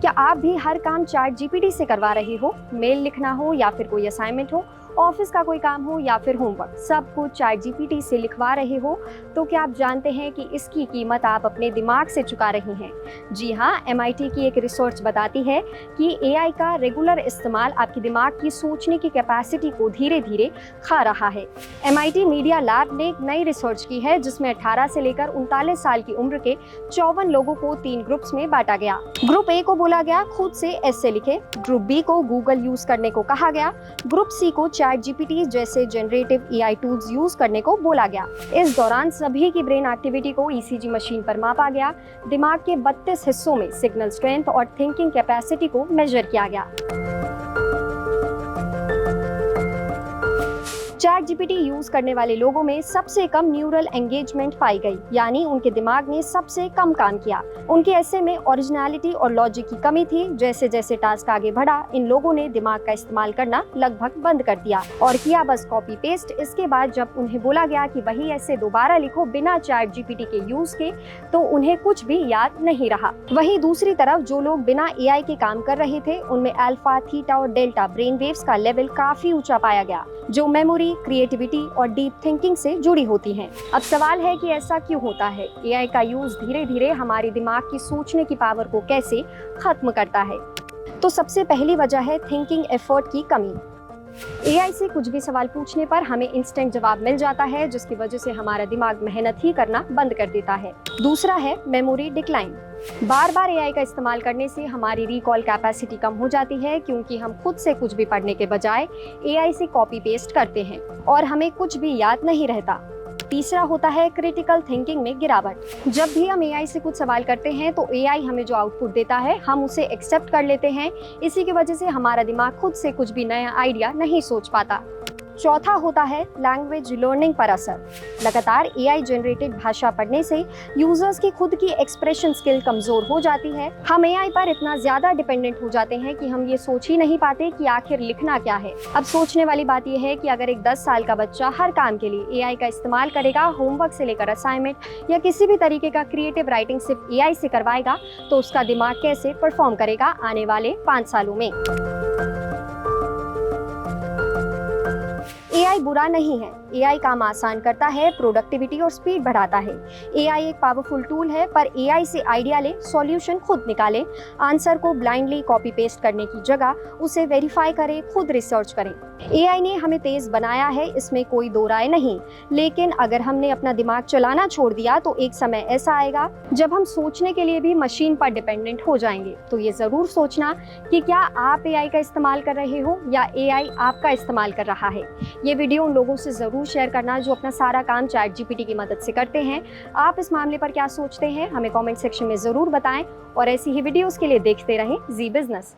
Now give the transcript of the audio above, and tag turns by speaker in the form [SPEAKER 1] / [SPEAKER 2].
[SPEAKER 1] क्या आप भी हर काम चैट जीपीटी से करवा रहे हो? मेल लिखना हो या फिर कोई असाइनमेंट हो, ऑफिस का कोई काम हो या फिर होमवर्क, सब कुछ चैट जीपीटी से लिखवा रहे हो? तो क्या आप जानते हैं कि इसकी कीमत आप अपने दिमाग से चुका रहे हैं? जी हाँ, एमआईटी की एक रिसर्च बताती है कि एआई का रेगुलर इस्तेमाल आपके दिमाग की सोचने की कैपेसिटी को धीरे धीरे खा रहा है। एमआईटी मीडिया लैब ने एक नई रिसर्च की है जिसमें 18 से लेकर 39 साल की उम्र के 54 लोगों को 3 ग्रुप्स में बांटा गया। ग्रुप ए को बोला गया खुद से एसे लिखे, ग्रुप बी को गूगल यूज करने को कहा गया, ग्रुप सी को चैट जीपीटी जैसे जनरेटिव एआई टूल्स यूज करने को बोला गया। इस दौरान सभी की ब्रेन एक्टिविटी को ईसीजी मशीन पर मापा गया। दिमाग के 32 हिस्सों में सिग्नल स्ट्रेंथ और थिंकिंग कैपेसिटी को मेजर किया गया। चैट जीपीटी यूज करने वाले लोगों में सबसे कम न्यूरल एंगेजमेंट पाई गई, यानी उनके दिमाग ने सबसे कम काम किया। उनके ऐसे में ओरिजिनलिटी और लॉजिक की कमी थी। जैसे जैसे टास्क आगे बढ़ा, इन लोगों ने दिमाग का इस्तेमाल करना लगभग बंद कर दिया और किया बस कॉपी पेस्ट। इसके बाद जब उन्हें बोला गया कि वही ऐसे दोबारा लिखो बिना चैट जीपीटी के यूज के, तो उन्हें कुछ भी याद नहीं रहा। वहीं दूसरी तरफ जो लोग बिना एआई के काम कर रहे थे, उनमें अल्फा, थीटा और डेल्टा ब्रेन वेव्स का लेवल काफी ऊंचा पाया गया, जो मेमोरी, क्रिएटिविटी और डीप थिंकिंग से जुड़ी होती हैं। अब सवाल है कि ऐसा क्यों होता है? एआई का यूज धीरे धीरे हमारे दिमाग की सोचने की पावर को कैसे खत्म करता है? तो सबसे पहली वजह है थिंकिंग एफर्ट की कमी। एआई से कुछ भी सवाल पूछने पर हमें इंस्टेंट जवाब मिल जाता है, जिसकी वजह से हमारा दिमाग मेहनत ही करना बंद कर देता है। दूसरा है मेमोरी डिक्लाइन। बार बार एआई का इस्तेमाल करने से हमारी रिकॉल कैपेसिटी कम हो जाती है, क्योंकि हम खुद से कुछ भी पढ़ने के बजाय एआई से कॉपी पेस्ट करते हैं और हमें कुछ भी याद नहीं रहता। तीसरा होता है क्रिटिकल थिंकिंग में गिरावट। जब भी हम एआई से कुछ सवाल करते हैं तो एआई हमें जो आउटपुट देता है हम उसे एक्सेप्ट कर लेते हैं। इसी की वजह से हमारा दिमाग खुद से कुछ भी नया आइडिया नहीं सोच पाता। चौथा होता है लैंग्वेज लर्निंग पर असर। लगातार एआई जनरेटेड भाषा पढ़ने से यूजर्स की खुद की एक्सप्रेशन स्किल कमजोर हो जाती है। हम एआई पर इतना ज्यादा डिपेंडेंट हो जाते हैं कि हम ये सोच ही नहीं पाते कि आखिर लिखना क्या है। अब सोचने वाली बात यह है कि अगर एक 10 साल का बच्चा हर काम के लिए एआई का इस्तेमाल करेगा, होमवर्क से लेकर असाइनमेंट या किसी भी तरीके का क्रिएटिव राइटिंग सिर्फ एआई से करवाएगा, तो उसका दिमाग कैसे परफॉर्म करेगा आने वाले 5 सालों में? एआई बुरा नहीं है। एआई काम आसान करता है, प्रोडक्टिविटी और स्पीड बढ़ाता है। एआई एक पावरफुल टूल है, पर एआई से आइडिया ले, सॉल्यूशन खुद निकाले। आंसर को ब्लाइंडली कॉपी पेस्ट करने की जगह उसे वेरीफाई करें, खुद रिसर्च करें। एआई ने हमें तेज बनाया है, इसमें कोई दो राय नहीं, लेकिन अगर हमने अपना दिमाग चलाना छोड़ दिया तो एक समय ऐसा आएगा जब हम सोचने के लिए भी मशीन पर डिपेंडेंट हो जाएंगे। तो ये जरूर सोचना कि क्या आप एआई का इस्तेमाल कर रहे हो या एआई आपका इस्तेमाल कर रहा है। ये वीडियो उन लोगों से जरूर शेयर करना जो अपना सारा काम चैट जीपीटी की मदद से करते हैं। आप इस मामले पर क्या सोचते हैं, हमें कमेंट सेक्शन में जरूर बताएं और ऐसी ही वीडियोस के लिए देखते रहें जी बिजनेस।